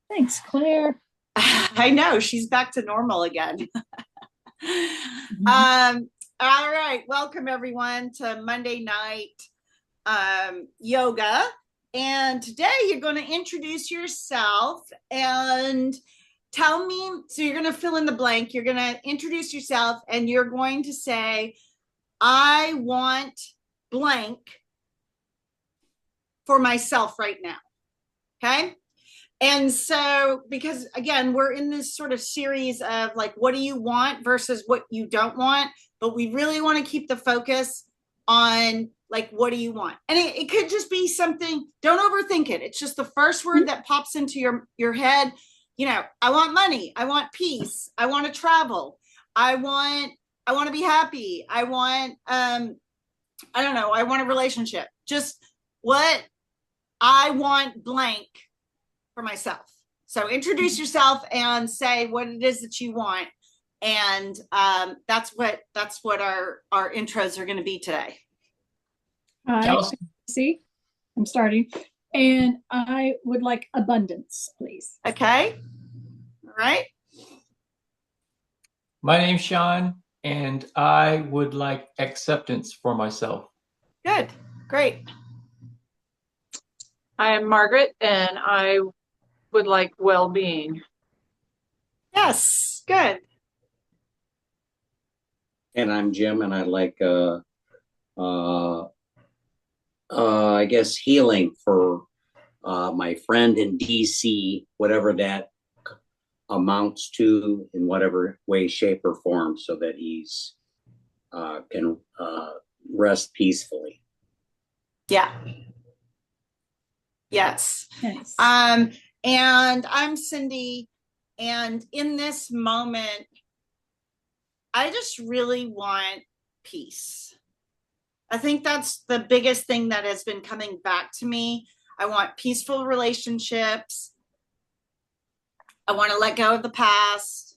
Thanks, Claire. I know she's back to normal again. Mhm. All right, welcome everyone to Monday night yoga. And today you're going to introduce yourself and tell me. So you're going to fill in the blank. You're going to introduce yourself and you're going to say, I want blank for myself right now. Okay. And so, because again, we're in this sort of series of like, what do you want versus what you don't want? But we really want to keep the focus on like, what do you want? And it could just be something, don't overthink it. It's just the first word that pops into your head. You know, I want money. I want peace. I want to travel. I want to be happy. I don't know. I want a relationship. Just what I want blank for myself. So introduce yourself and say what it is that you want, and that's what our intros are going to be today. Hi, Chelsea. see, I'm starting. And I would like abundance, please. Okay, all right, My name's Sean, and I would like acceptance for myself. good, great. I am Margaret, and I would like well-being. Yes, good. And I'm Jim, and I like, I guess, healing for my friend in DC, whatever that amounts to, in whatever way, shape, or form, so that he's can rest peacefully. Yeah. Yes. Nice. And I'm Cindy, and in this moment, I just really want peace. I think that's the biggest thing that has been coming back to me. I want peaceful relationships. I want to let go of the past,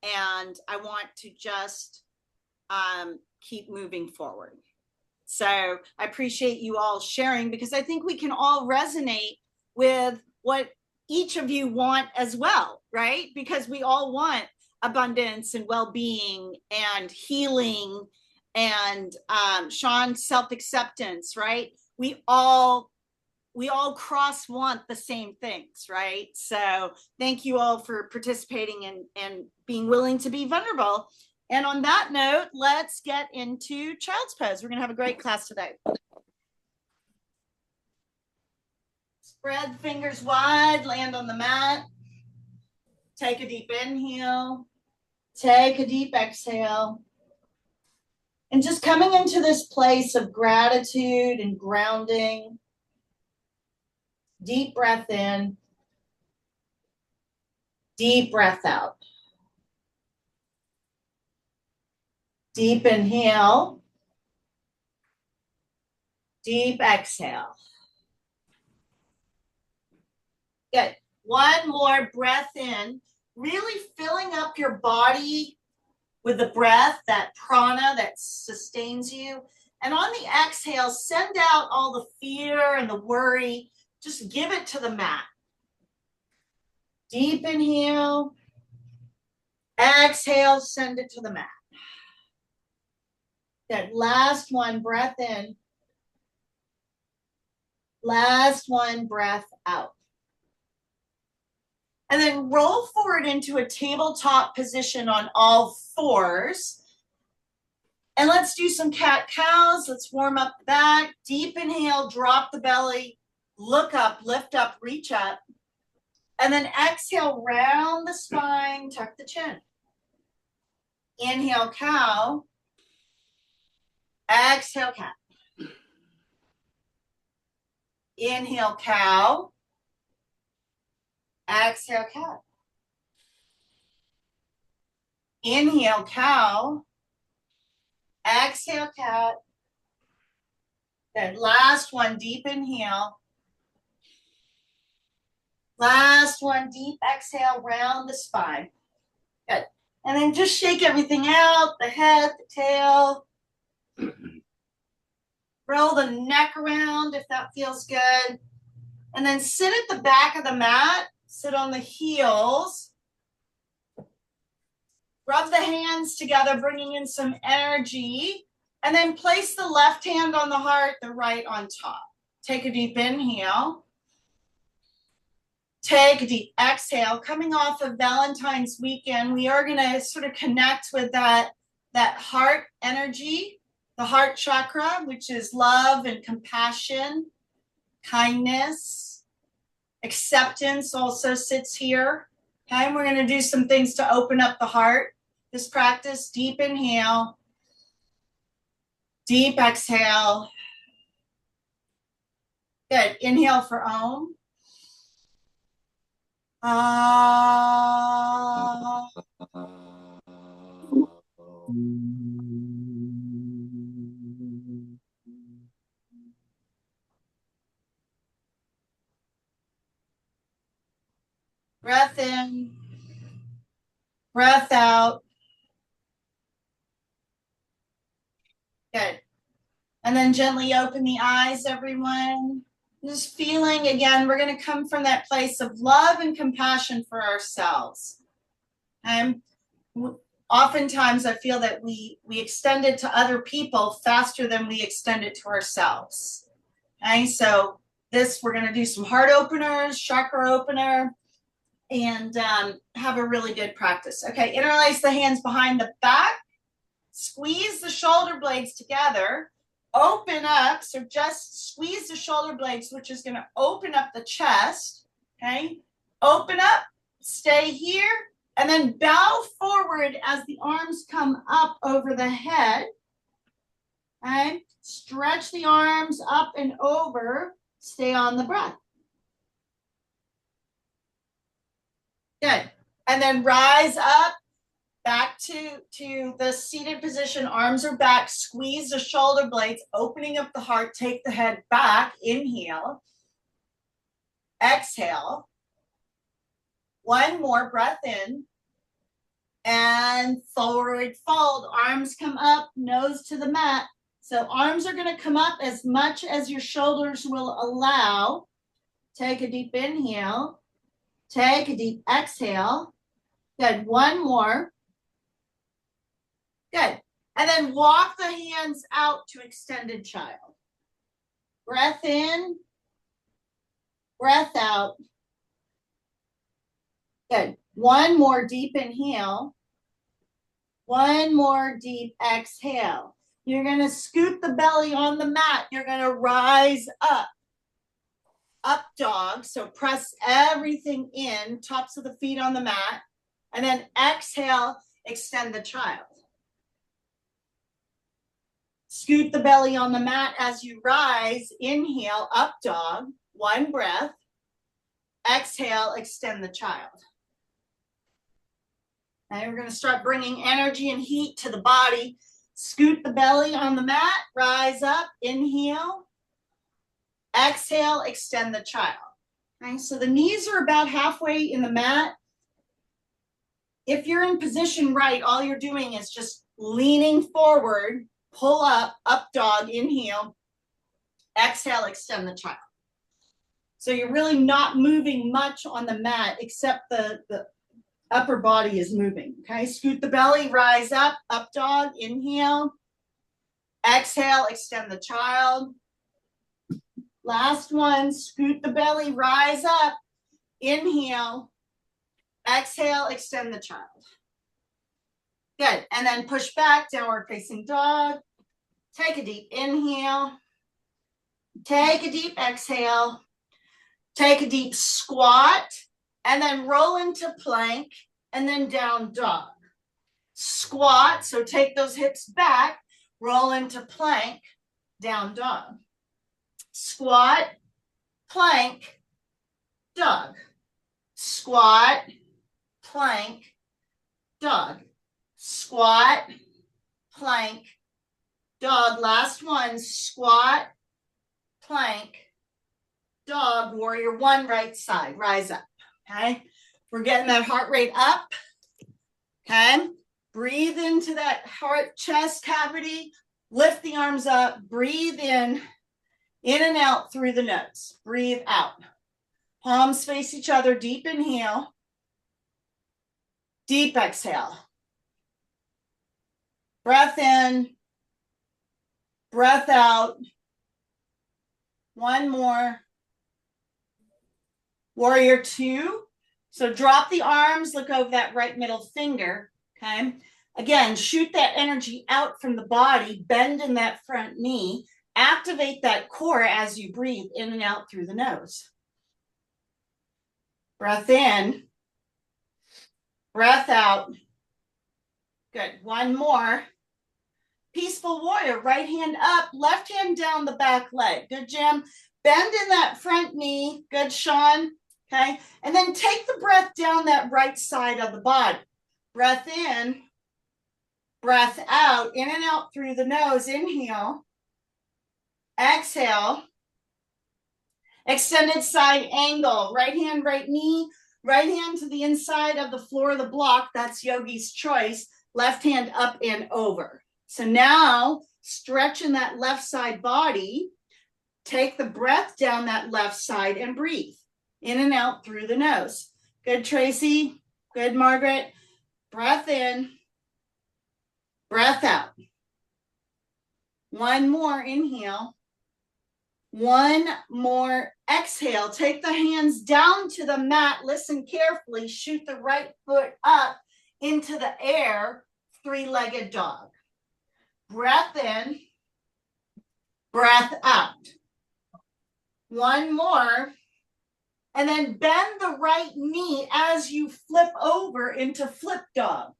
and I want to just keep moving forward. So I appreciate you all sharing, because I think we can all resonate with what each of you want as well, right? Because we all want abundance and well-being and healing and Sean, self-acceptance, right? We all cross want the same things, right? So thank you all for participating and being willing to be vulnerable. And on that note, let's get into child's pose. We're going to have a great class today. Spread fingers wide, land on the mat. Take a deep inhale. Take a deep exhale. And just coming into this place of gratitude and grounding. Deep breath in. Deep breath out. Deep inhale. Deep exhale. Good. One more breath in, really filling up your body with the breath, that prana that sustains you. And on the exhale, send out all the fear and the worry. Just give it to the mat. Deep inhale. Exhale, send it to the mat. Good. Last one, breath in. Last one, breath out. And then roll forward into a tabletop position on all fours. And let's do some cat-cows. Let's warm up the back. Deep inhale, drop the belly, look up, lift up, reach up. And then exhale, round the spine, tuck the chin. Inhale, cow. Exhale, cat. Inhale, cow. Exhale, cat. Inhale, cow. Exhale, cat. Then last one, deep inhale. Last one, deep exhale, round the spine. Good. And then just shake everything out, the head, the tail. Roll the neck around if that feels good. And then sit at the back of the mat Sit on the heels. Rub the hands together, bringing in some energy. And then place the left hand on the heart, the right on top. Take a deep inhale. Take a deep exhale. Coming off of Valentine's weekend, we are going to sort of connect with that heart energy, the heart chakra, which is love and compassion, kindness, acceptance also sits here. Okay, and we're going to do some things to open up the heart. This practice, deep inhale, deep exhale. Good. Inhale for Om. Breath in, breath out. Good. And then gently open the eyes, everyone. Just feeling, again, we're going to come from that place of love and compassion for ourselves. And oftentimes I feel that we extend it to other people faster than we extend it to ourselves. Okay, so we're going to do some heart openers, chakra opener, and have a really good practice. Okay, interlace the hands behind the back. Squeeze the shoulder blades together. Open up, so just squeeze the shoulder blades, which is going to open up the chest. Okay, open up, stay here, and then bow forward as the arms come up over the head. Okay, stretch the arms up and over, stay on the breath. Good, and then rise up. Back to the seated position, arms are back, squeeze the shoulder blades, opening up the heart, take the head back, inhale, exhale, one more breath in, and forward fold, arms come up, nose to the mat. So arms are gonna come up as much as your shoulders will allow. Take a deep inhale, take a deep exhale. Good, one more. Good. And then walk the hands out to extended child. Breath in, breath out. Good. One more deep inhale. One more deep exhale. You're going to scoot the belly on the mat. You're going to rise up. Up dog. So press everything in, tops of the feet on the mat. And then exhale, extend the child. Scoot the belly on the mat as you rise. Inhale, up dog, one breath. Exhale, extend the child. And we're going to start bringing energy and heat to the body. Scoot the belly on the mat, rise up, inhale. Exhale, extend the child. Okay, so the knees are about halfway in the mat. If you're in position right, all you're doing is just leaning forward. Pull up dog, inhale, exhale, extend the child. So you're really not moving much on the mat except the upper body is moving. Okay, scoot the belly, rise up dog, inhale, exhale, extend the child. Last one, scoot the belly, rise up, inhale, exhale, extend the child. Good, and then push back, downward facing dog. Take a deep inhale. Take a deep exhale. Take a deep squat, and then roll into plank, and then down dog. Squat, so take those hips back, roll into plank, down dog. Squat, plank, dog. Squat, plank, dog. Squat, plank, dog. Last one, squat, plank, dog. Warrior one, right side, rise up. Okay, we're getting that heart rate up. Okay, breathe into that heart chest cavity, lift the arms up, breathe in and out through the nose, breathe out. Palms face each other. Deep inhale. Deep exhale. Breath in. Breath out. One more. Warrior two. So drop the arms, look over that right middle finger, okay? Again, shoot that energy out from the body, bend in that front knee, activate that core as you breathe in and out through the nose. Breath in, breath out. Good, one more. Peaceful warrior, right hand up, left hand down the back leg. Good, Jim. Bend in that front knee. Good, Sean. Okay, and then take the breath down that right side of the body. Breath in, breath out, in and out through the nose. Inhale, exhale, extended side angle, right hand, right knee, right hand to the inside of the floor of the block. That's Yogi's choice. Left hand up and over. So now stretching that left side body, take the breath down that left side and breathe. In and out through the nose. Good, Tracy. Good, Margaret. Breath in. Breath out. One more inhale. One more exhale. Take the hands down to the mat. Listen carefully. Shoot the right foot up into the air. Three-legged dog. Breath in. Breath out. One more. And then bend the right knee as you flip over into flip dog.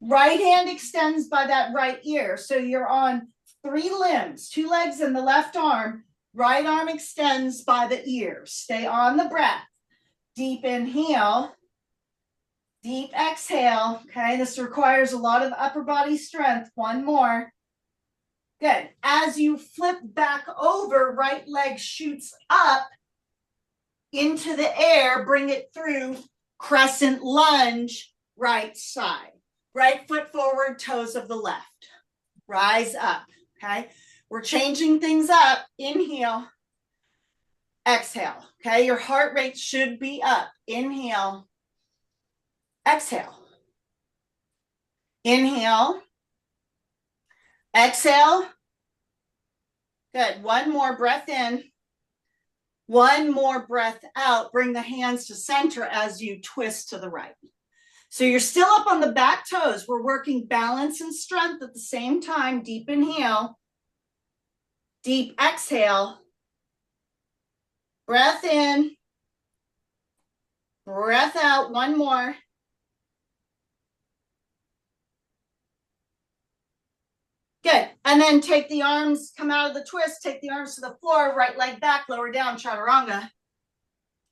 Right hand extends by that right ear. So you're on three limbs, two legs and the left arm. Right arm extends by the ear. Stay on the breath. Deep inhale. Deep exhale. Okay, this requires a lot of upper body strength. One more. Good. As you flip back over, right leg shoots up into the air, bring it through, crescent lunge, right side. Right foot forward, toes of the left. Rise up, okay? We're changing things up. Inhale, exhale, okay? Your heart rate should be up. Inhale, exhale. Inhale, exhale. Good, one more breath in. One more breath out. Bring the hands to center as you twist to the right. So you're still up on the back toes. We're working balance and strength at the same time. Deep inhale. Deep exhale. Breath in. Breath out. One more. Good. And then take the arms, come out of the twist, take the arms to the floor, right leg back, lower down, chaturanga.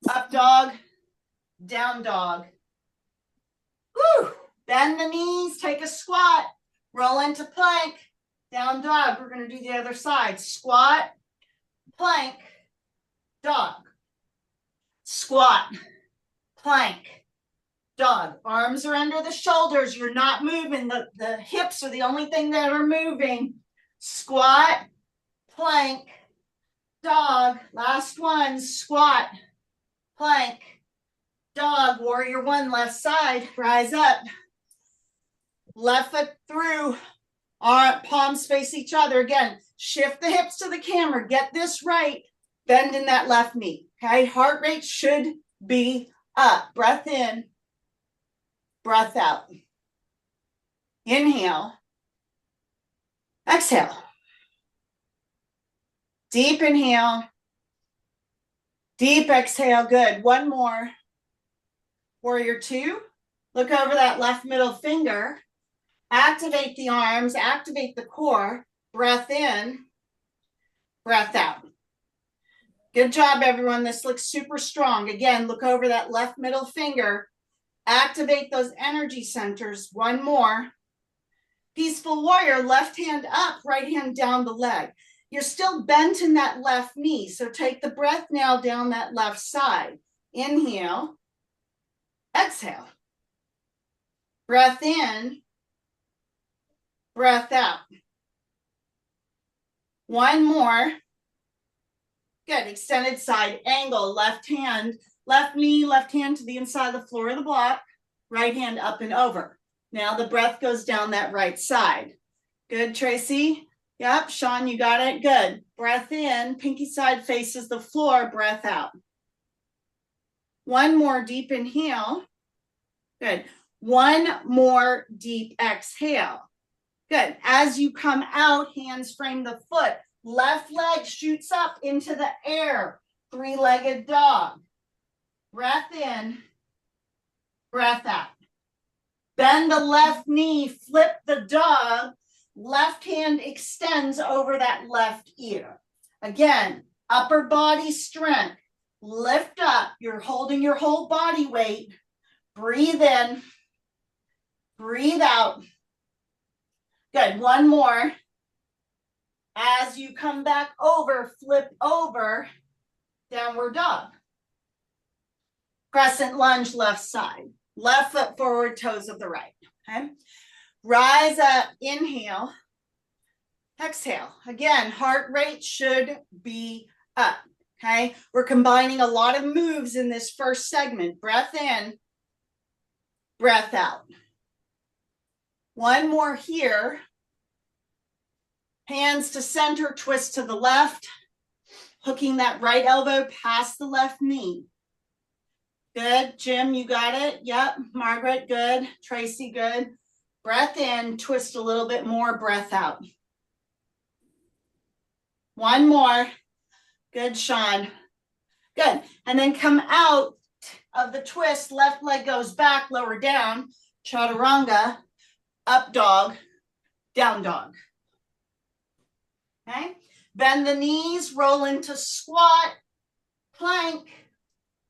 Up dog, down dog. Woo. Bend the knees, take a squat, roll into plank, down dog. We're going to do the other side. Squat, plank, dog. Squat, plank, dog. Arms are under the shoulders. You're not moving. The hips are the only thing that are moving. Squat, plank, dog. Last one. Squat, plank, dog. Warrior one, left side. Rise up. Left foot through. Our palms face each other. Again, shift the hips to the camera. Get this right. Bend in that left knee. Okay. Heart rate should be up. Breath in. Breath out. Inhale. Exhale. Deep inhale. Deep exhale. Good. One more. Warrior two. Look over that left middle finger. Activate the arms. Activate the core. Breath in. Breath out. Good job, everyone. This looks super strong. Again, look over that left middle finger. Activate those energy centers. One more. Peaceful warrior, left hand up, right hand down the leg. You're still bent in that left knee, so take the breath now down that left side. Inhale. Exhale. Breath in. Breath out. One more. Good. Extended side angle. Left hand, left knee, left hand to the inside of the floor of the block. Right hand up and over. Now the breath goes down that right side. Good, Tracy. Yep, Sean, you got it. Good. Breath in, pinky side faces the floor, breath out. One more deep inhale. Good. One more deep exhale. Good. As you come out, hands frame the foot. Left leg shoots up into the air. Three-legged dog. Breath in, breath out. Bend the left knee, flip the dog. Left hand extends over that left ear. Again, upper body strength. Lift up. You're holding your whole body weight. Breathe in. Breathe out. Good. One more. As you come back over, flip over. Downward dog. Crescent lunge, left side. Left foot forward, toes of the right. Okay. Rise up, inhale. Exhale. Again, heart rate should be up. Okay. We're combining a lot of moves in this first segment. Breath in, breath out. One more here. Hands to center, twist to the left. Hooking that right elbow past the left knee. Good. Jim, you got it. Yep. Margaret, good. Tracy, good. Breath in, twist a little bit more, breath out. One more. Good, Sean. Good. And then come out of the twist. Left leg goes back, lower down. Chaturanga. Up dog. Down dog. Okay. Bend the knees, roll into squat. Plank.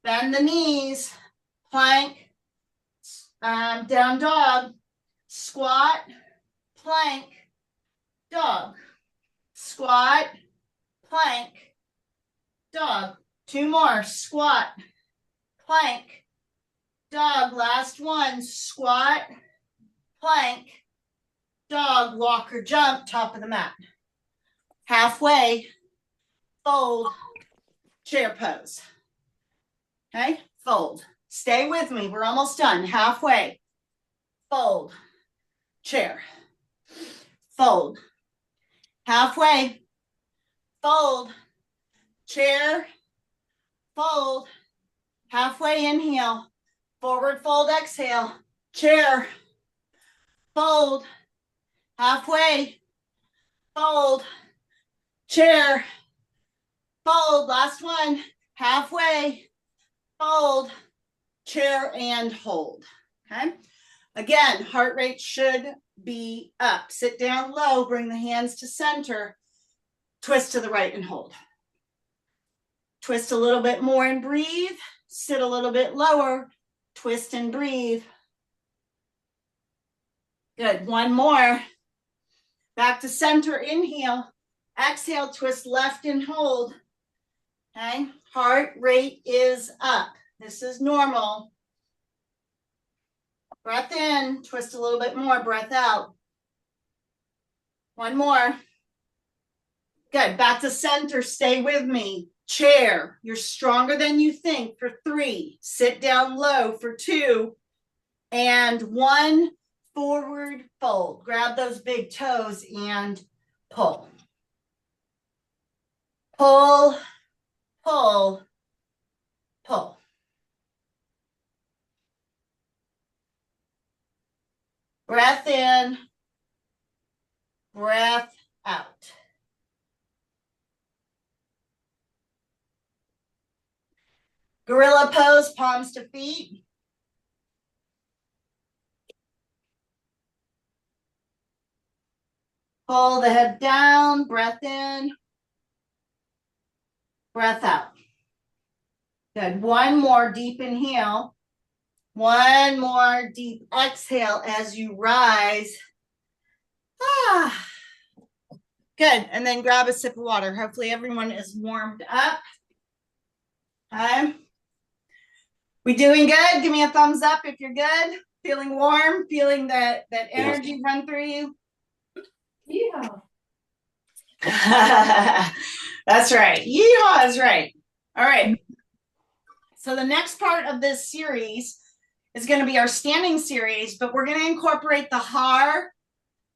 Bend the knees. Plank. Down dog. Squat. Plank. Dog. Squat. Plank. Dog. Two more. Squat. Plank. Dog. Last one. Squat. Plank. Dog. Walk or jump. Top of the mat. Halfway. Fold. Chair pose. Okay. Fold. Stay with me. We're almost done. Halfway. Fold. Chair. Fold. Halfway. Fold. Chair. Fold. Halfway inhale. Forward fold exhale. Chair. Fold. Halfway. Fold. Chair. Fold. Last one. Halfway. Fold. Chair and hold. Okay. Again, heart rate should be up. Sit down low, bring the hands to center, twist to the right and hold. Twist a little bit more and breathe. Sit a little bit lower, twist and breathe. Good, one more. Back to center, inhale. Exhale, twist left and hold. Okay, heart rate is up. This is normal. Breath in, twist a little bit more, breath out. One more. Good, back to center, stay with me. Chair, you're stronger than you think for 3. Sit down low for 2. And 1, forward fold. Grab those big toes and pull. Pull, pull, pull. Breath in, breath out. Gorilla pose, palms to feet. Pull the head down, breath in, breath out. Good. One more deep inhale. One more deep exhale as you rise. Ah. Good. And then grab a sip of water. Hopefully everyone is warmed up. Okay. We doing good? Give me a thumbs up if you're good. Feeling warm, feeling that energy run through you. Yeah. That's right. Yeehaw is right. All right. So the next part of this series is going to be our standing series, but we're going to incorporate the har,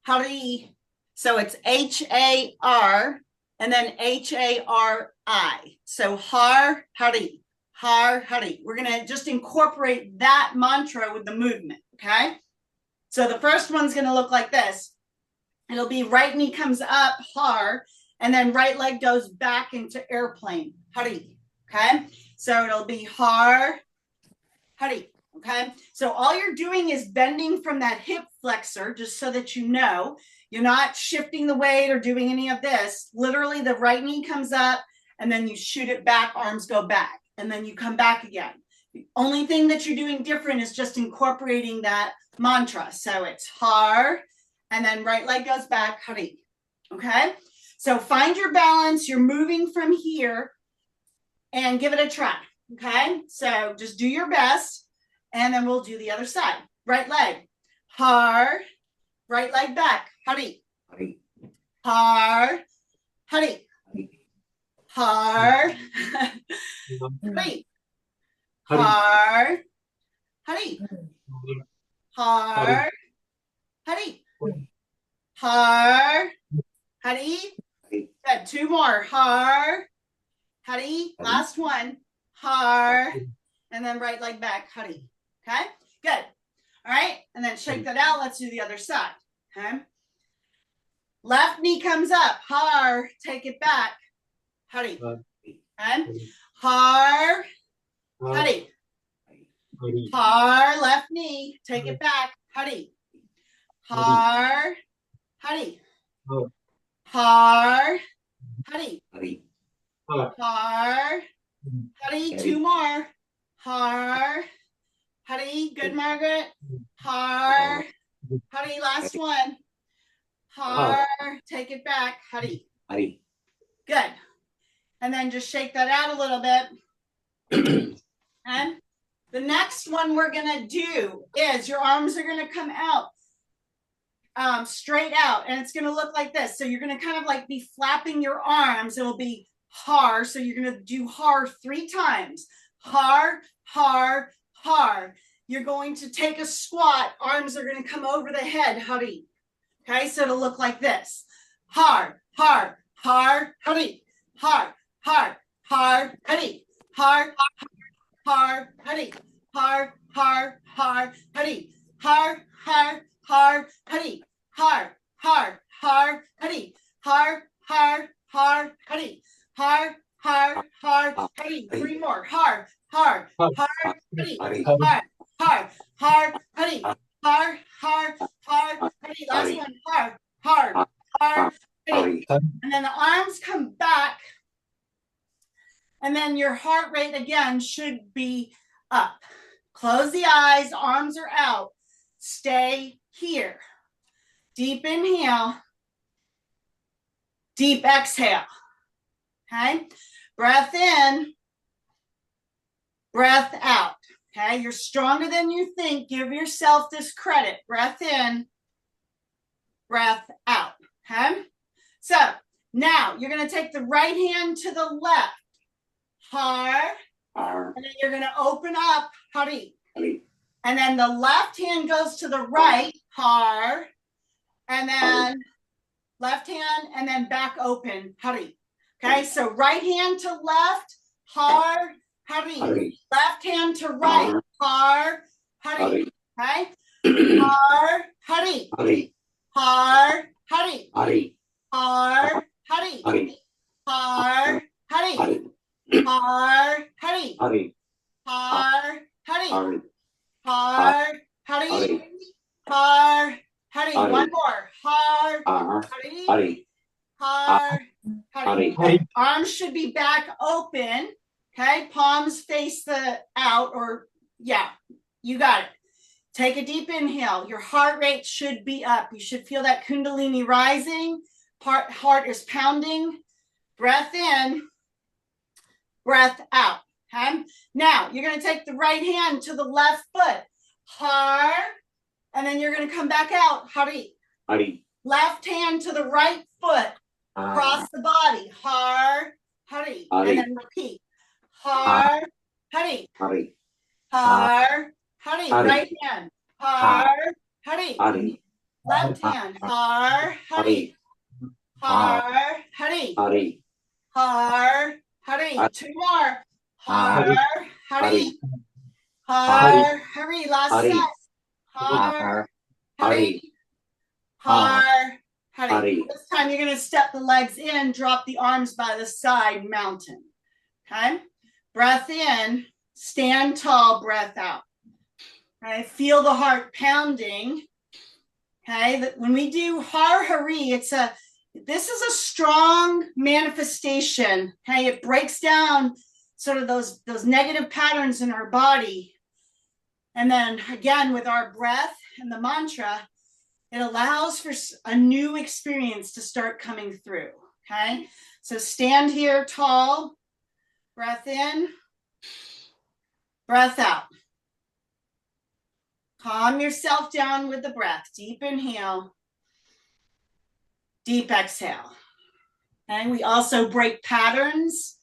hari. So it's H-A-R and then H-A-R-I. So har, hari, har, hari. We're going to just incorporate that mantra with the movement, okay? So the first one's going to look like this. It'll be right knee comes up, har, and then right leg goes back into airplane, hari, okay? So it'll be har, hari, okay? So all you're doing is bending from that hip flexor, just so that you know. You're not shifting the weight or doing any of this. Literally, the right knee comes up, and then you shoot it back, arms go back, and then you come back again. The only thing that you're doing different is just incorporating that mantra. So it's har, and then right leg goes back, hari, okay? So find your balance. You're moving from here, and give it a try, okay? So just do your best, and then we'll do the other side. Right leg, har, right leg back, hari, Hari. har, hari, har, hari, har, hari, har, hari, har, hari. Good. Two more. Har, hari. Last one. Har, and then right leg back. Hari. Okay. Good. All right. And then shake that out. Let's do the other side. Okay. Left knee comes up. Har. Take it back. Hari. Okay. Har. Hari. Har. Left knee. Take it back. Hari. Har. Hari. Har. Hari. Hari. Har. Hari. Two more. Har. Hari. Good, Margaret. Har. Hari. Last one. Har. Take it back. Hari. Hari. Good. And then just shake that out a little bit. And the next one we're going to do is your arms are going to come out straight out, and it's going to look like this. So you're going to kind of like be flapping your arms. It'll be har. So you're going to do har 3 times. Har, har, har. You're going to take a squat. Arms are going to come over the head. Hari. Okay, so it'll look like this. Har, har, har, hari. Har, har, har, hari. Har, har, hari. Har, har, har, hari. Har, har, har, hari. Har, har, har, hari. Har, har, har, hari. Har, har, har, hari. 3 more. Har, har, har, hari. Har, har, har, hari. Har, har, har, hari. Last one. Har, har, har, hari. And then the arms come back. And then your heart rate again should be up. Close the eyes, arms are out. Stay here. Deep inhale. Deep exhale. Okay? Breath in. Breath out. Okay? You're stronger than you think. Give yourself this credit. Breath in. Breath out. Okay? So now you're going to take the right hand to the left. Har. Har. And then you're going to open up. Hari. Hari. And then the left hand goes to the right. Har. And then left hand and then back open. Hari. Okay, so right hand to left. Har. Hari. Hari. Left hand to right. Har. Hari. Hari. Okay. Har. Hari. Hari. Har. Hari. Hari. Har. Hari. Hari. Har. Hari. Hari. Har. Hari. Hari. Har. Hari. Hari. Har. Hari. Hari. Har. Hari. Hari. One more. Har. Har. Hari. Hari. Har. Hari. Hari. Arms should be back open. Okay. Palms face the out, or yeah, you got it. Take a deep inhale. Your heart rate should be up. You should feel that Kundalini rising. Heart is pounding. Breath in. Breath out. Okay. Now you're going to take the right hand to the left foot. Har. And then you're going to come back out. Hari. Hari. Left hand to the right foot. Cross the body. Har, Hari. Hari. And then repeat. Har, Hari. Hari. Har, Hari. Hari. Right hand. Har, Hari. Hari. Left hand. Har, Hari. Har, Hari. Hari. Har, Hari. Hari. 2 more. Hari. Har, Hari. Hari. Har, Hari. Last Hari. set. Har, Hari. Har, Hari. Hari. This time you're going to step the legs in, drop the arms by the side, mountain. Okay? Breath in, stand tall, breath out. Okay? Feel the heart pounding. Okay? When we do Har Hari, this is a strong manifestation. Okay? It breaks down sort of those negative patterns in our body. And then again, with our breath and the mantra, it allows for a new experience to start coming through. Okay? So stand here tall, breath in, breath out. Calm yourself down with the breath. Deep inhale, deep exhale. And we also break patterns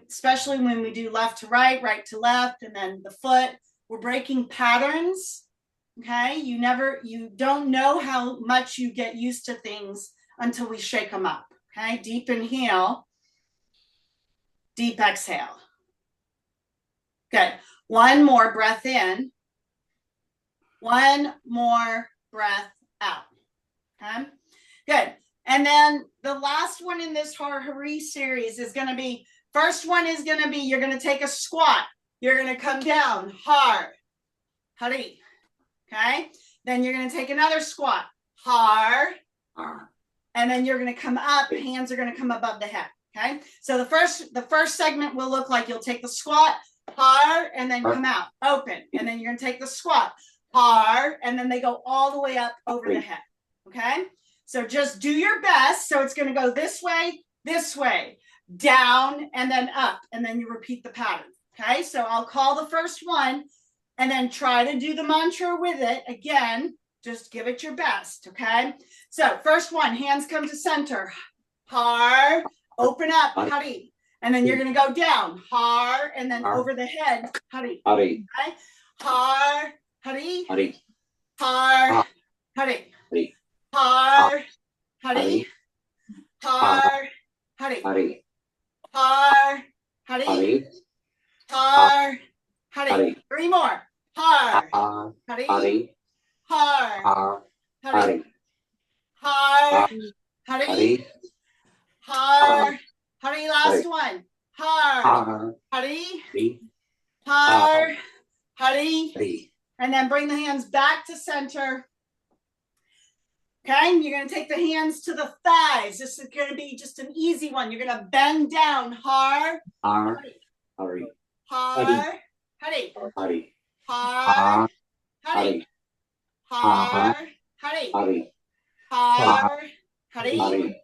especially when we do left to right, right to left, and then the foot. We're breaking patterns. Okay, you don't know how much you get used to things until we shake them up. Okay, deep inhale, deep exhale. Good. One more breath in. One more breath out. Okay, good. And then the last one in this Har Hari series is going to be, first one is going to be, you're going to take a squat. You're going to come down, Har, Hari. Okay, then you're going to take another squat, Har, and then you're going to come up, hands are going to come above the head. Okay, so the first segment will look like you'll take the squat, Har, and then come out, open, and then you're going to take the squat, Har, and then they go all the way up over the head. Okay, so just do your best. So it's going to go this way, down, and then up, and then you repeat the pattern. Okay, so I'll call the first one, and then try to do the mantra with it. Again, just give it your best, okay? So first one, hands come to center. Har, open up, Hari. And then you're going to go down, Har, and then over the head, Hari. Hari. Okay? Har, Hari. Hari. Har, Hari. Hari. Har, Hari. Har, Hari. Hari. Har, Hari. Hari. Har, Hari. Hari. 3 more. Har, Hari. Hari. Har, Hari. Hari. Har, Hari. Hari. Har, Hari. Last one. Har, Hari. Har, Hari. Hari. And then bring the hands back to center. Okay, you're going to take the hands to the thighs. This is going to be just an easy one. You're going to bend down. Har, Hari. Hari. Har, Hari. Hari. Har, Hari. Har, Hari. Hari. Har, Hari. Hari.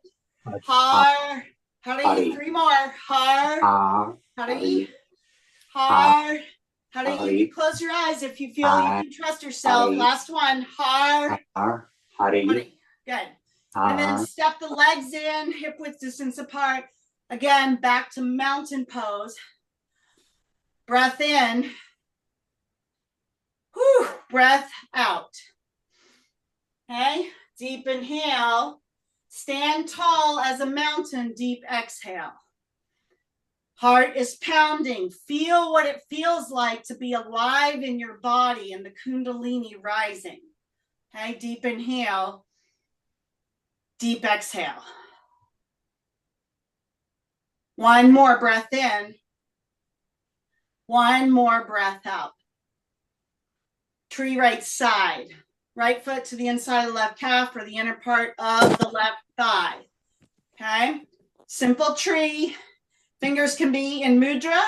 Har, Hari. Hari. 3 more. Har, Hari. Har, Hari. You can close your eyes if you feel you can trust yourself. Hari. Last one. Har, Hari. Hari. Good. And then step the legs in, hip width distance apart. Again, back to mountain pose. Breath in. Whew, breath out. Okay, deep inhale. Stand tall as a mountain, deep exhale. Heart is pounding. Feel what it feels like to be alive in your body and the Kundalini rising. Okay, deep inhale, deep exhale. One more breath in. One more breath out. Tree right side. Right foot to the inside of the left calf or the inner part of the left thigh. Okay? Simple tree. Fingers can be in mudra.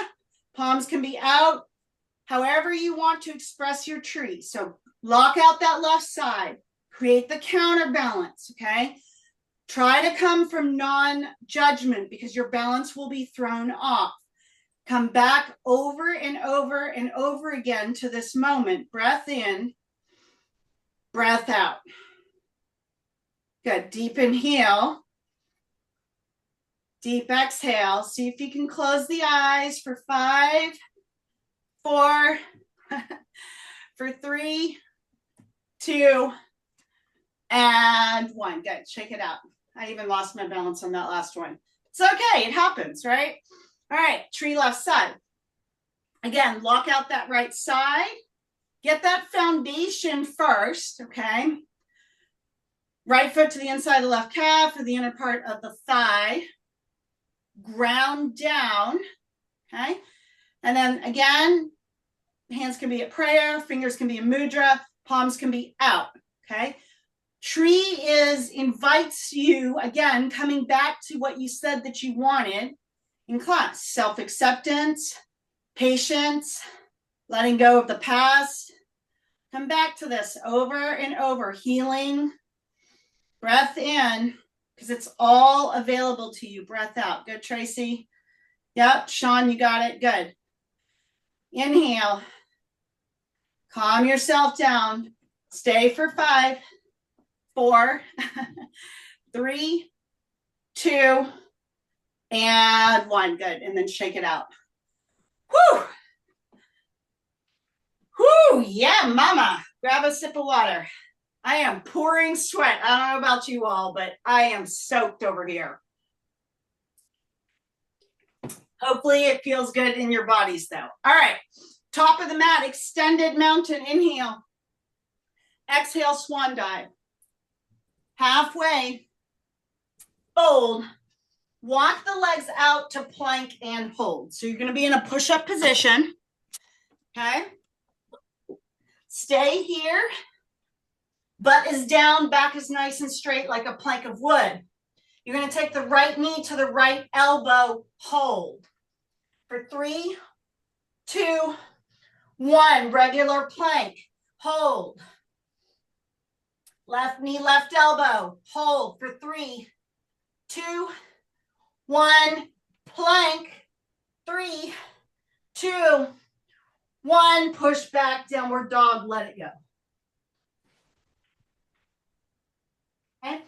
Palms can be out. However you want to express your tree. So lock out that left side. Create the counterbalance. Okay? Try to come from non-judgment because your balance will be thrown off. Come back over and over and over again to this moment. Breath in, breath out. Good. Deep inhale, Deep exhale. See if you can close the eyes for 5, 4, for 3, 2, and 1. Good. Shake it out. I even lost my balance on that last one. It's okay. It happens, right? All right. Tree left side. Again, lock out that right side. Get that foundation first, okay? Right foot to the inside of the left calf or the inner part of the thigh. Ground down, okay? And then again, hands can be at prayer, fingers can be in mudra, palms can be out, okay? Tree invites you, again, coming back to what you said that you wanted in class. Self-acceptance, patience, letting go of the past. Come back to this over and over. Healing, breath in, because it's all available to you. Breath out. Good, Tracy. Yep, Sean, you got it. Good. Inhale. Calm yourself down. Stay for 5, 4, 3, 2, and 1. Good. And then shake it out. Whew. Whew. Yeah, mama. Grab a sip of water. I am pouring sweat. I don't know about you all, but I am soaked over here. Hopefully it feels good in your bodies though. All right. Top of the mat, extended mountain. Inhale. Exhale, swan dive. Halfway. Fold. Walk the legs out to plank and hold. So you're going to be in a push-up position. Okay. Stay here. Butt is down, back is nice and straight like a plank of wood. You're going to take the right knee to the right elbow, hold. For 3, 2, 1, regular plank, hold. Left knee, left elbow, hold for 3, 2, 1, plank, 3, 2, 1, push back, downward dog, let it go. Okay.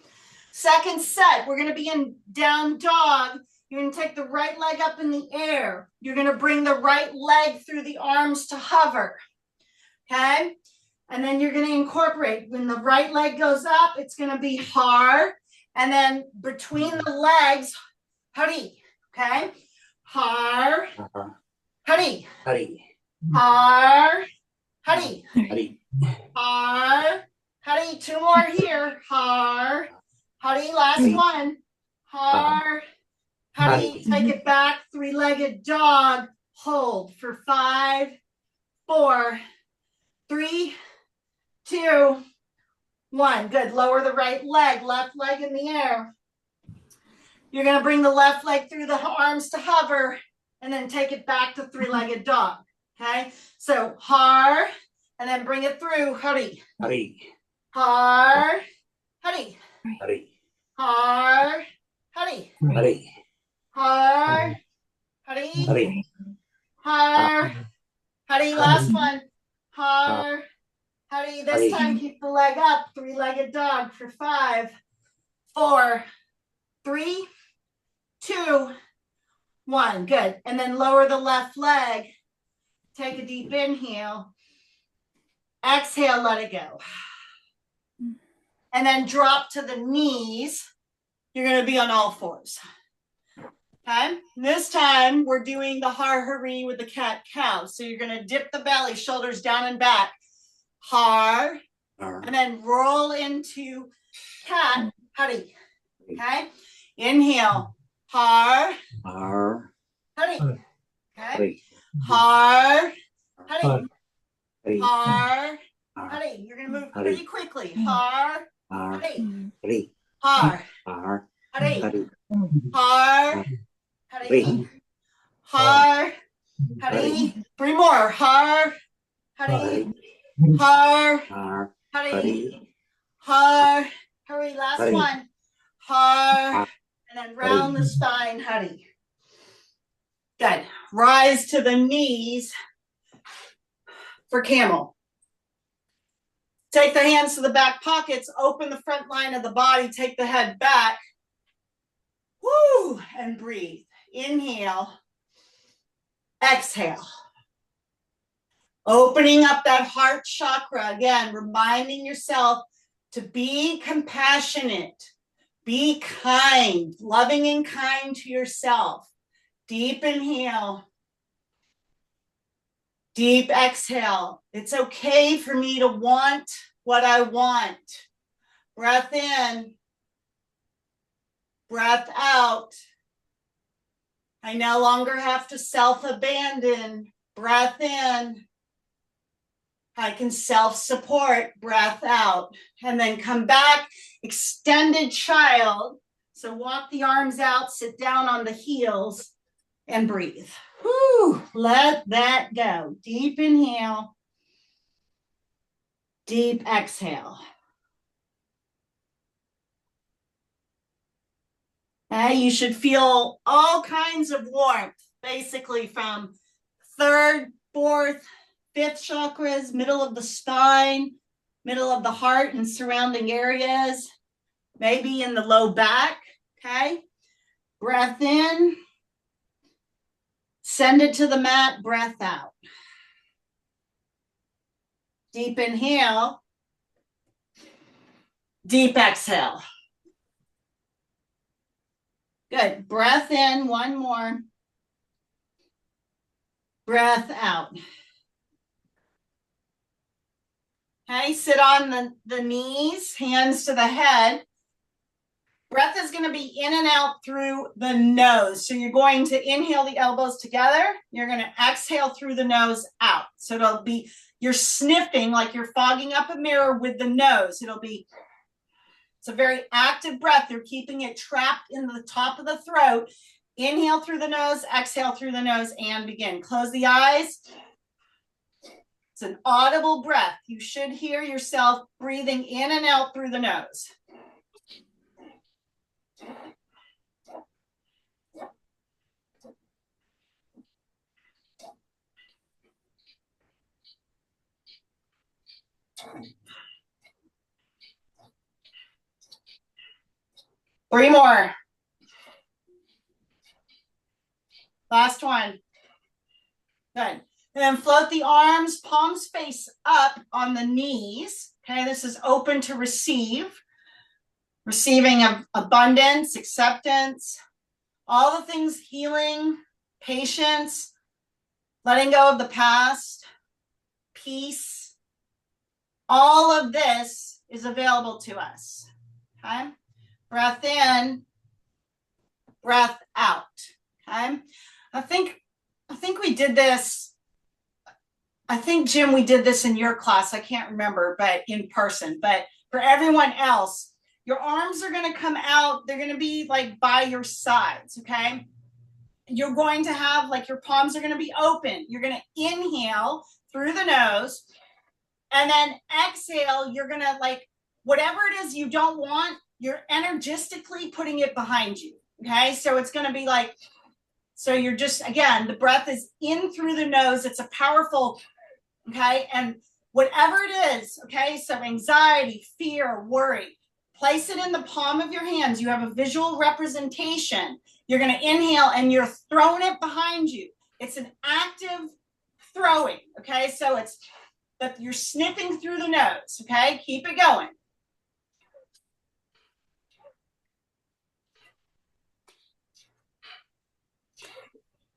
Second set, we're going to be in down dog. You're going to take the right leg up in the air. You're going to bring the right leg through the arms to hover. Okay. And then you're going to incorporate. When the right leg goes up, it's going to be hard. And then between the legs, hari. Okay. Har. Hari. Hari. Har. Hari. Hari. Har. Hari. 2 more here. Har. Hari. Last Hari. one. Har. Hari. Take it back. 3-legged dog. Hold for 5, 4, 3, 2, 1. Good. Lower the right leg. Left leg in the air. You're going to bring the left leg through the arms to hover and then take it back to 3-legged dog. Okay. So har and then bring it through. Hari. Hari. Har. Hari. Hari. Har. Hari. Hari. Har. Hari. Hari. Har. Hari. Last one. Har. Hari. This time keep the leg up. 3-legged dog for 5, 4, 3, 2, 1. Good. And then lower the left leg. Take a deep inhale. Exhale, let it go. And then drop to the knees. You're going to be on all 4s. Okay. This time we're doing the har hari with the cat cow. So you're going to dip the belly, shoulders down and back. Har. And then roll into cat hari. Okay. Inhale. Har. Har. Hari. Okay. Hari. Har. Hari. Hari. Har. Har. Hari. You're going to move Hari. pretty quickly. Har. Har. Hari. Hari. Har. Har. Hari. Hari. Har. Hari. Har. Hari. 3 more. Har. Hari. Har. Har. Hari. Har. Hari. Last Hari. one. Har. And then round the spine. Hari. Good. Rise to the knees for camel. Take the hands to the back pockets, open the front line of the body, take the head back. Woo, and breathe. Inhale, exhale. Opening up that heart chakra again, reminding yourself to be compassionate, be kind, loving and kind to yourself. Deep inhale, deep exhale. It's okay for me to want what I want. Breath in, breath out. I no longer have to self-abandon. Breath in. I can self-support. Breath out. And then come back, extended child. So walk the arms out, sit down on the heels, and breathe. Whew, let that go. Deep inhale, deep exhale. You should feel all kinds of warmth, basically from third, fourth, fifth chakras, middle of the spine, middle of the heart and surrounding areas, maybe in the low back, okay? Breath in, send it to the mat, breath out. Deep inhale, deep exhale. Good. Breath in, one more. Breath out. Okay, sit on the knees, hands to the head. Breath is going to be in and out through the nose. So you're going to inhale the elbows together. You're going to exhale through the nose out. So it'll be, you're sniffing like you're fogging up a mirror with the nose. It's a very active breath. You're keeping it trapped in the top of the throat. Inhale through the nose, exhale through the nose, and begin. Close the eyes. It's an audible breath. You should hear yourself breathing in and out through the nose. Three more. Last one. Good. And then float the arms, palms face up on the knees. Okay, this is open to receive. Receiving of abundance, acceptance, all the things, healing, patience, letting go of the past, peace. All of this is available to us. Okay? Breath in, breath out. Okay? I think we did this. I think, Jim, we did this in your class. I can't remember, but in person. But for everyone else, your arms are going to come out. They're going to be like by your sides, okay? You're going to have, like, your palms are going to be open. You're going to inhale through the nose. And then exhale, you're going to, like, whatever it is you don't want, you're energistically putting it behind you, okay? So it's going to be like, so you're just, again, the breath is in through the nose. It's a powerful, okay? And whatever it is, okay? So anxiety, fear, worry, place it in the palm of your hands. You have a visual representation. You're going to inhale and you're throwing it behind you. It's an active throwing, okay? So it's, but you're sniffing through the nose, okay? Keep it going.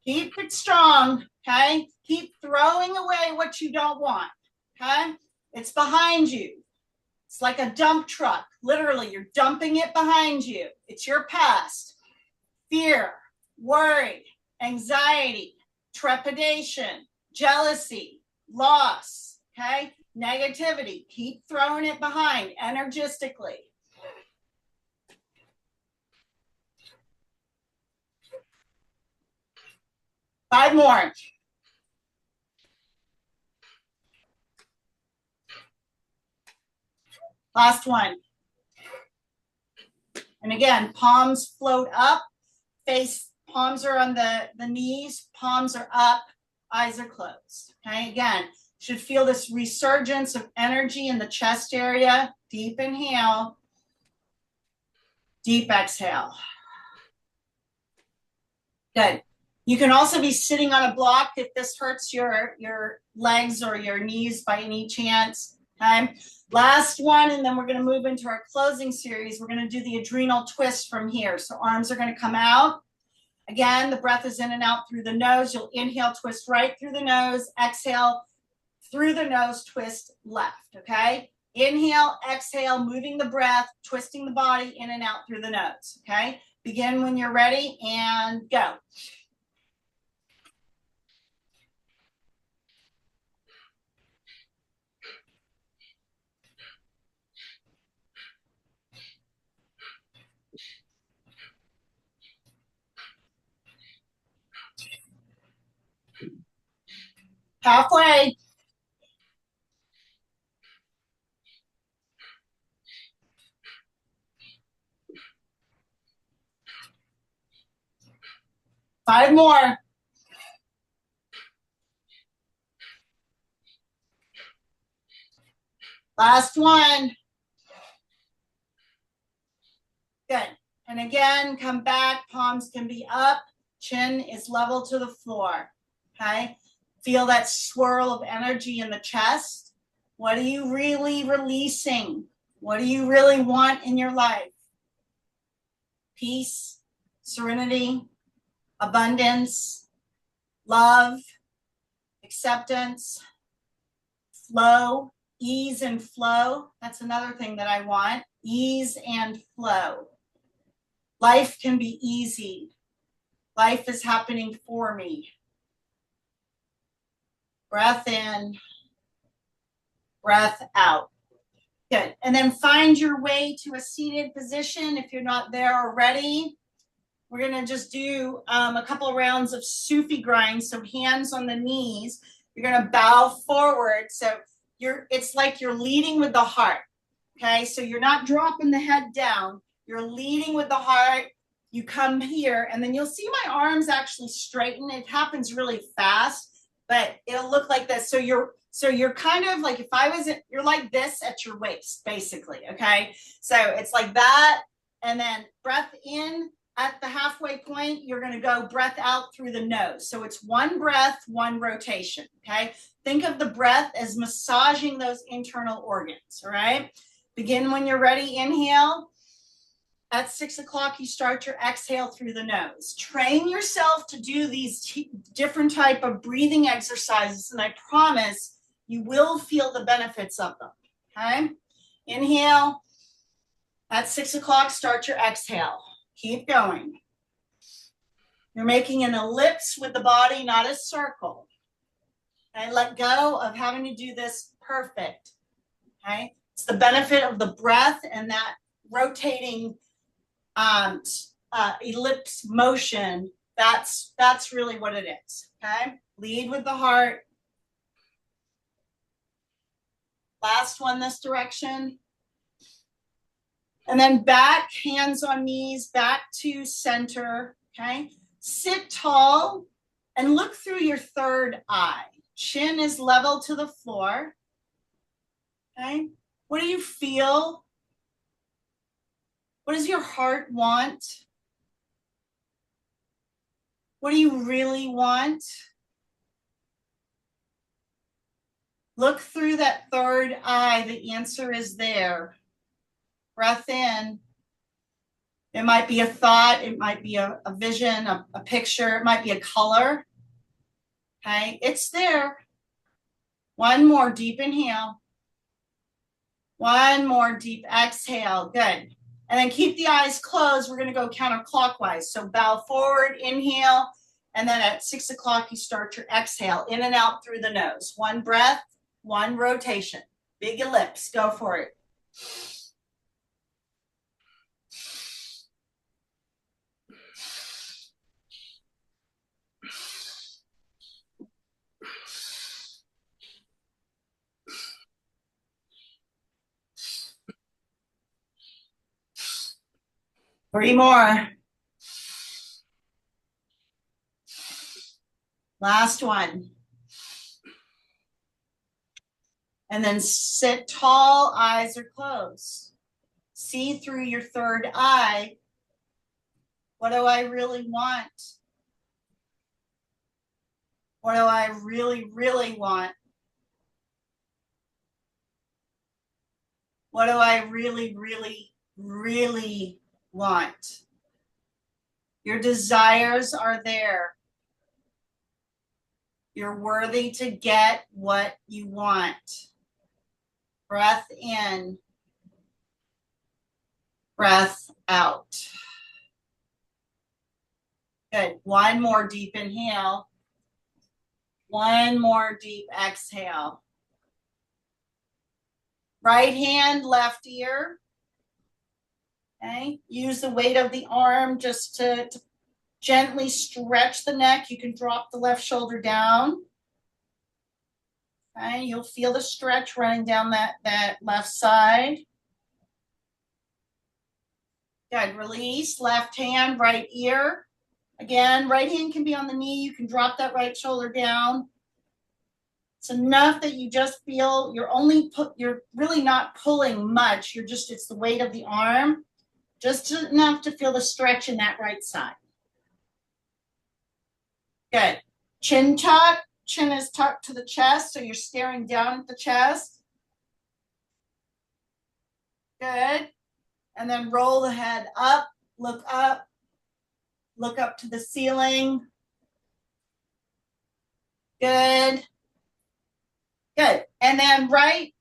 Keep it strong, okay? Keep throwing away what you don't want, okay? It's behind you. It's like a dump truck. Literally, you're dumping it behind you. It's your past. Fear, worry, anxiety, trepidation, jealousy, loss, okay? Negativity. Keep throwing it behind energistically. Five more. Last one. And again, palms float up, face, palms are on the knees, palms are up, eyes are closed. Okay, again, should feel this resurgence of energy in the chest area. Deep inhale, deep exhale. Good. You can also be sitting on a block if this hurts your legs or your knees by any chance. Okay. Last one, and then we're going to move into our closing series. We're going to do the adrenal twist from here. So arms are going to come out. Again, the breath is in and out through the nose. You'll inhale, twist right through the nose. Exhale through the nose, twist left. Okay. Inhale, exhale, moving the breath, twisting the body in and out through the nose. Okay. Begin when you're ready and go. Halfway. Five more. Last one. Good. And again, come back. Palms can be up. Chin is level to the floor. Okay. Feel that swirl of energy in the chest. What are you really releasing? What do you really want in your life? Peace, serenity, abundance, love, acceptance, flow, ease and flow. That's another thing that I want. Ease and flow. Life can be easy. Life is happening for me. Breath in, breath out. Good. And then find your way to a seated position if you're not there already. We're going to just do a couple of rounds of Sufi grind. So hands on the knees. You're going to bow forward. So it's like you're leading with the heart. Okay. So you're not dropping the head down. You're leading with the heart. You come here and then you'll see my arms actually straighten. It happens really fast, but it'll look like this. So you're kind of like, you're like this at your waist, basically. Okay. So it's like that. And then breath in at the halfway point, you're going to go breath out through the nose. So it's one breath, one rotation. Okay. Think of the breath as massaging those internal organs. All right. Begin when you're ready. Inhale. At 6 o'clock, you start your exhale through the nose. Train yourself to do these different type of breathing exercises, and I promise you will feel the benefits of them. Okay? Inhale. At 6 o'clock, start your exhale. Keep going. You're making an ellipse with the body, not a circle. Okay? Let go of having to do this perfect. Okay? It's the benefit of the breath and that rotating ellipse motion. That's really what it is. Okay. Lead with the heart. Last one this direction. And then back, hands on knees, back to center. Okay. Sit tall and look through your third eye. Chin is level to the floor. Okay. What do you feel? What does your heart want? What do you really want? Look through that third eye. The answer is there. Breath in. It might be a thought. It might be a vision, a picture. It might be a color. Okay, it's there. One more deep inhale. One more deep exhale. Good. And then keep the eyes closed. We're going to go counterclockwise. So bow forward, inhale. And then at 6 o'clock, you start your exhale in and out through the nose. One breath, one rotation. Big ellipse. Go for it. Three more. Last one. And then sit tall, eyes are closed. See through your third eye. What do I really want? What do I really, really want? What do I really, really, really want? Your desires are there. You're worthy to get what you want. Breath in, breath out. Good. One more deep inhale. One more deep exhale. Right hand, left ear. Okay. Use the weight of the arm just to gently stretch the neck. You can drop the left shoulder down. Okay. You'll feel the stretch running down that left side. Good. Release. Left hand, right ear. Again, right hand can be on the knee. You can drop that right shoulder down. It's enough that you just feel you're really not pulling much. It's the weight of the arm. Just enough to feel the stretch in that right side. Good. Chin tuck. Chin is tucked to the chest, so you're staring down at the chest. Good. And then roll the head up, look up to the ceiling. Good. Good. And then right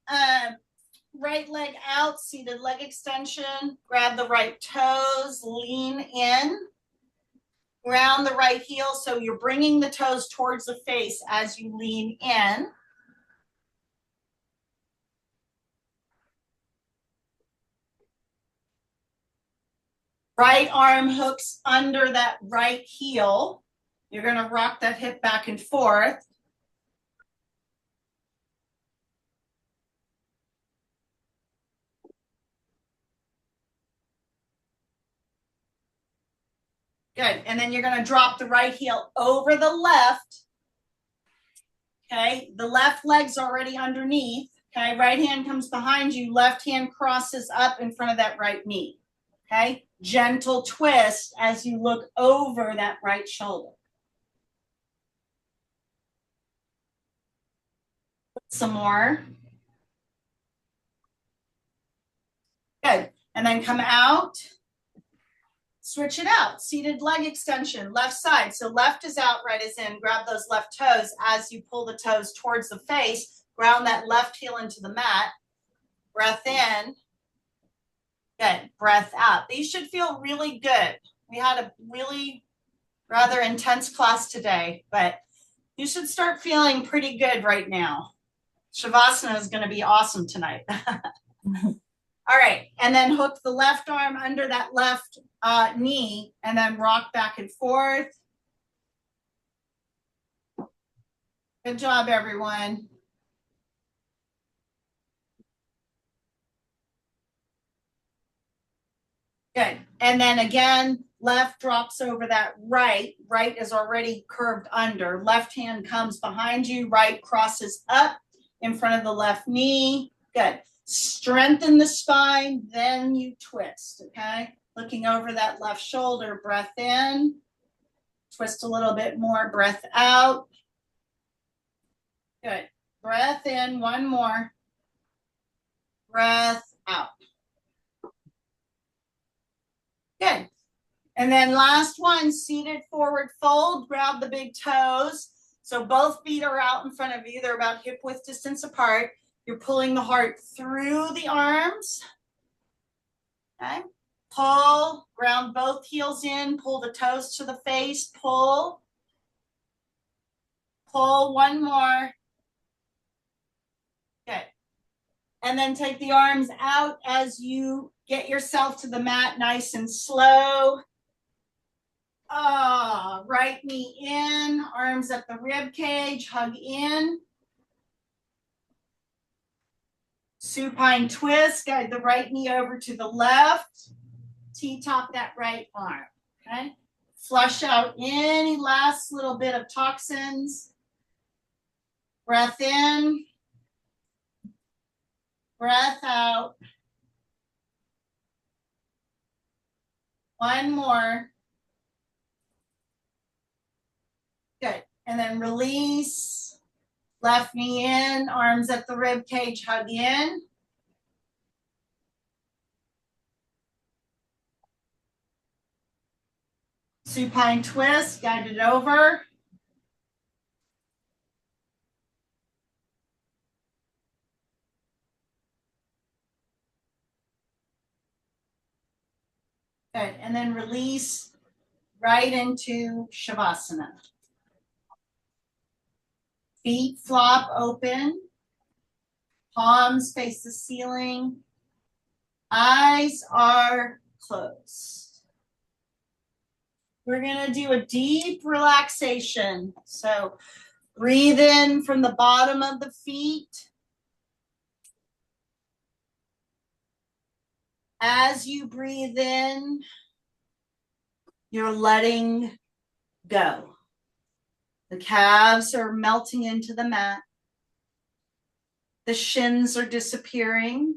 leg out, seated leg extension. Grab the right toes, lean in. Ground the right heel, so you're bringing the toes towards the face as you lean in. Right arm hooks under that right heel. You're going to rock that hip back and forth. Good. And then you're going to drop the right heel over the left. Okay. The left leg's already underneath. Okay. Right hand comes behind you. Left hand crosses up in front of that right knee. Okay. Gentle twist as you look over that right shoulder. Some more. Good. And then come out. Switch it out. Seated leg extension, left side. So left is out, right is in. Grab those left toes as you pull the toes towards the face. Ground that left heel into the mat. Breath in. Good. Breath out. These should feel really good. We had a really rather intense class today, but you should start feeling pretty good right now. Shavasana is going to be awesome tonight. All right, and then hook the left arm under that left knee and then rock back and forth. Good job, everyone. Good, and then again, left drops over that right. Right is already curved under. Left hand comes behind you. Right crosses up in front of the left knee. Good. Strengthen the spine, then you twist, okay? Looking over that left shoulder, breath in. Twist a little bit more, breath out. Good. Breath in, one more. Breath out. Good. And then last one, seated forward fold. Grab the big toes. So both feet are out in front of you. They're about hip width distance apart. You're pulling the heart through the arms. Okay. Pull, ground both heels in, pull the toes to the face, pull. Pull, one more. Good. And then take the arms out as you get yourself to the mat nice and slow. Right knee in, arms at the rib cage, hug in. Supine twist, guide the right knee over to the left. T-top that right arm, okay? Flush out any last little bit of toxins. Breath in. Breath out. One more. Good. And then release. Left knee in, arms at the rib cage, hug in. Supine twist, guided over. Good, and then release right into Shavasana. Feet flop open. Palms face the ceiling. Eyes are closed. We're gonna do a deep relaxation. So breathe in from the bottom of the feet. As you breathe in, you're letting go. The calves are melting into the mat. The shins are disappearing.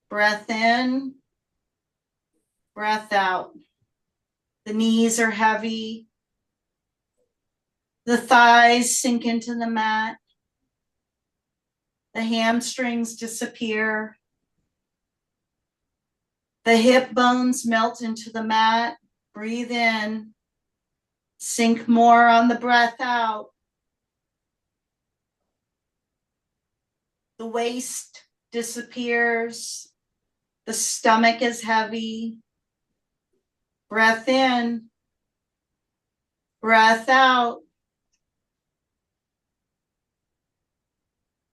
Breath in, breath out. The knees are heavy. The thighs sink into the mat. The hamstrings disappear. The hip bones melt into the mat. Breathe in. Sink more on the breath out. The waist disappears. The stomach is heavy. Breath in. Breath out.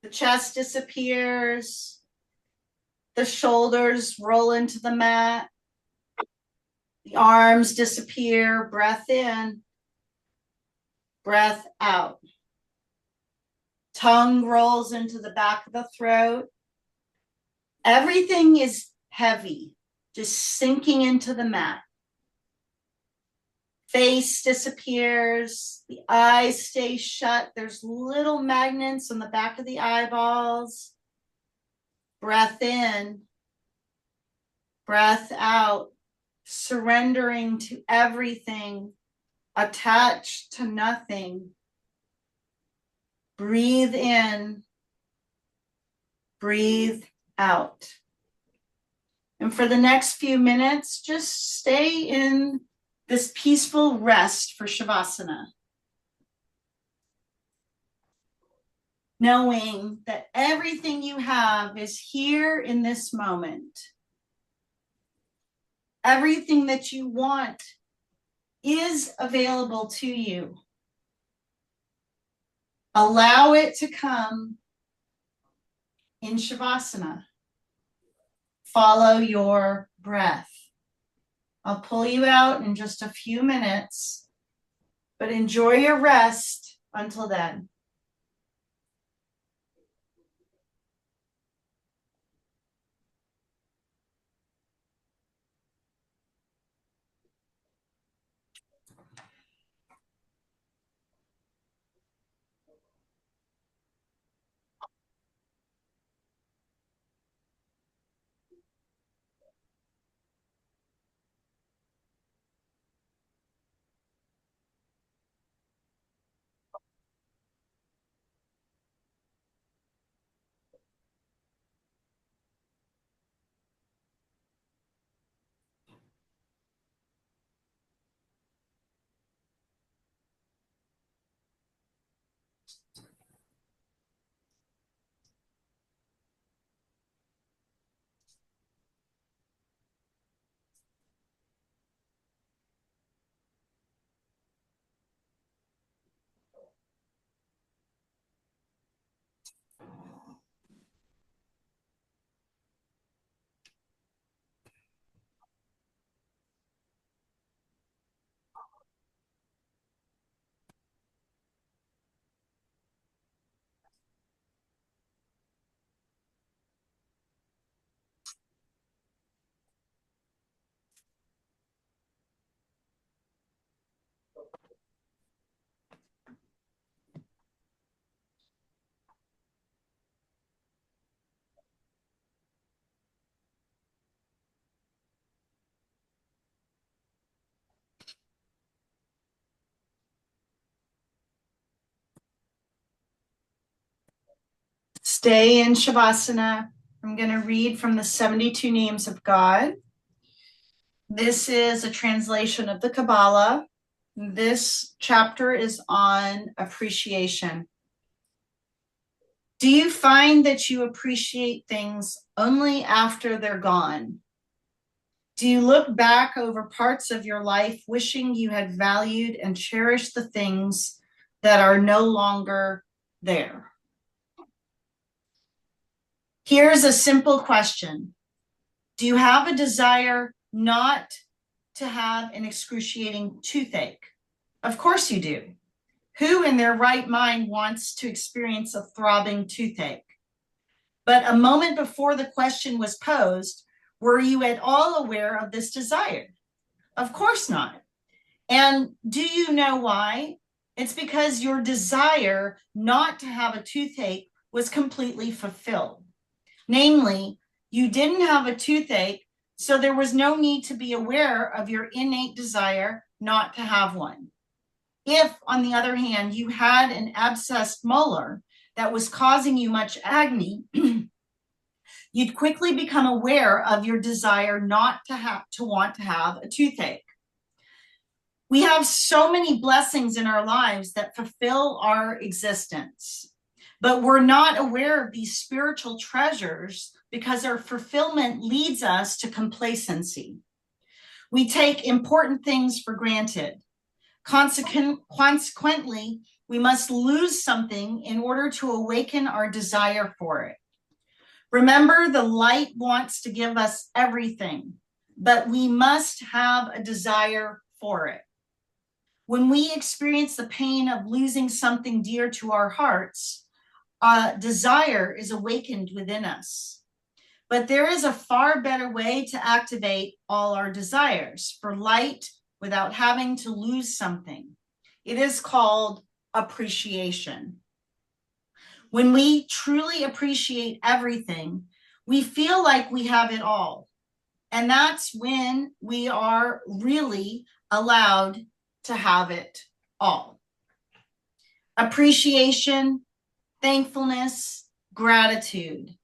The chest disappears. The shoulders roll into the mat. The arms disappear. Breath in. Breath out. Tongue rolls into the back of the throat. Everything is heavy, just sinking into the mat. Face disappears. The eyes stay shut. There's little magnets on the back of the eyeballs. Breath in. Breath out. Surrendering to everything. Attached to nothing. Breathe in. Breathe out. And for the next few minutes, just stay in this peaceful rest for Shavasana. Knowing that everything you have is here in this moment. Everything that you want is available to you. Allow it to come in Shavasana. Follow your breath. I'll pull you out in just a few minutes, but enjoy your rest until then. Stay in Shavasana. I'm going to read from the 72 Names of God. This is a translation of the Kabbalah. This chapter is on appreciation. Do you find that you appreciate things only after they're gone? Do you look back over parts of your life wishing you had valued and cherished the things that are no longer there? Here's a simple question. Do you have a desire not to have an excruciating toothache? Of course you do. Who in their right mind wants to experience a throbbing toothache? But a moment before the question was posed, were you at all aware of this desire? Of course not. And do you know why? It's because your desire not to have a toothache was completely fulfilled. Namely, you didn't have a toothache, so there was no need to be aware of your innate desire not to have one. If, on the other hand, you had an abscessed molar that was causing you much agony, you'd quickly become aware of your desire not to want to have a toothache. We have so many blessings in our lives that fulfill our existence, but we're not aware of these spiritual treasures because our fulfillment leads us to complacency. We take important things for granted. Consequently, we must lose something in order to awaken our desire for it. Remember, the light wants to give us everything, but we must have a desire for it. When we experience the pain of losing something dear to our hearts, desire is awakened within us. But there is a far better way to activate all our desires for light without having to lose something. It is called appreciation. When we truly appreciate everything, we feel like we have it all. And that's when we are really allowed to have it all. Appreciation, thankfulness, gratitude.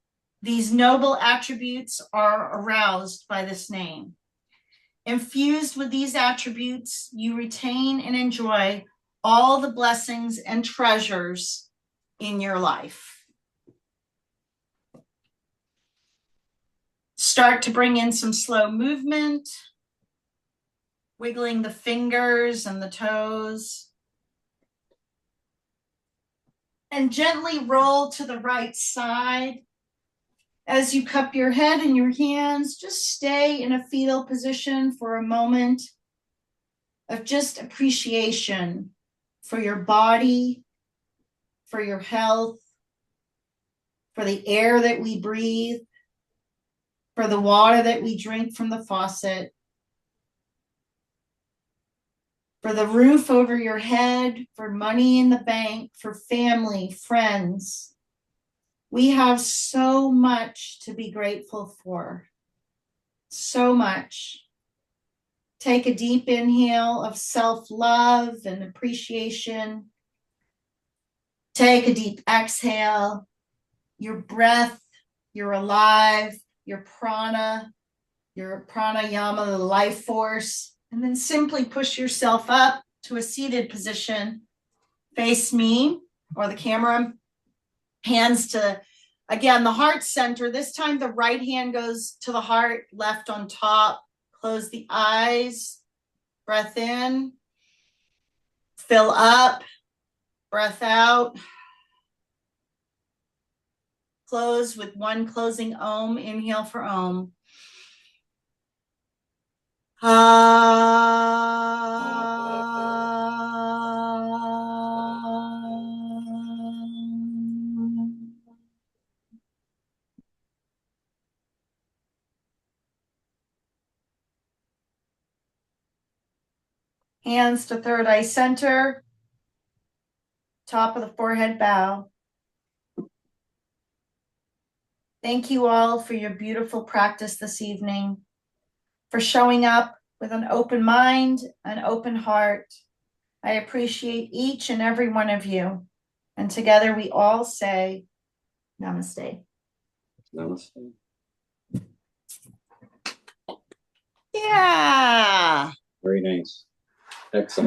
These noble attributes are aroused by this name. Infused with these attributes, you retain and enjoy all the blessings and treasures in your life. Start to bring in some slow movement, wiggling the fingers and the toes. And gently roll to the right side. As you cup your head and your hands, just stay in a fetal position for a moment of just appreciation for your body, for your health, for the air that we breathe, for the water that we drink from the faucet, for the roof over your head, for money in the bank, for family, friends. We have so much to be grateful for. So much. Take a deep inhale of self-love and appreciation. Take a deep exhale. Your breath, you're alive, your prana, your pranayama, the life force. And then simply push yourself up to a seated position. Face me or the camera. Hands to, again, the heart center. This time the right hand goes to the heart, left on top. Close the eyes. Breath in. Fill up. Breath out. Close with one closing Om. Inhale for Om. Hands to third eye center, top of the forehead bow. Thank you all for your beautiful practice this evening, for showing up with an open mind, an open heart. I appreciate each and every one of you. And together we all say, Namaste. Namaste. Yeah. Very nice. Excellent.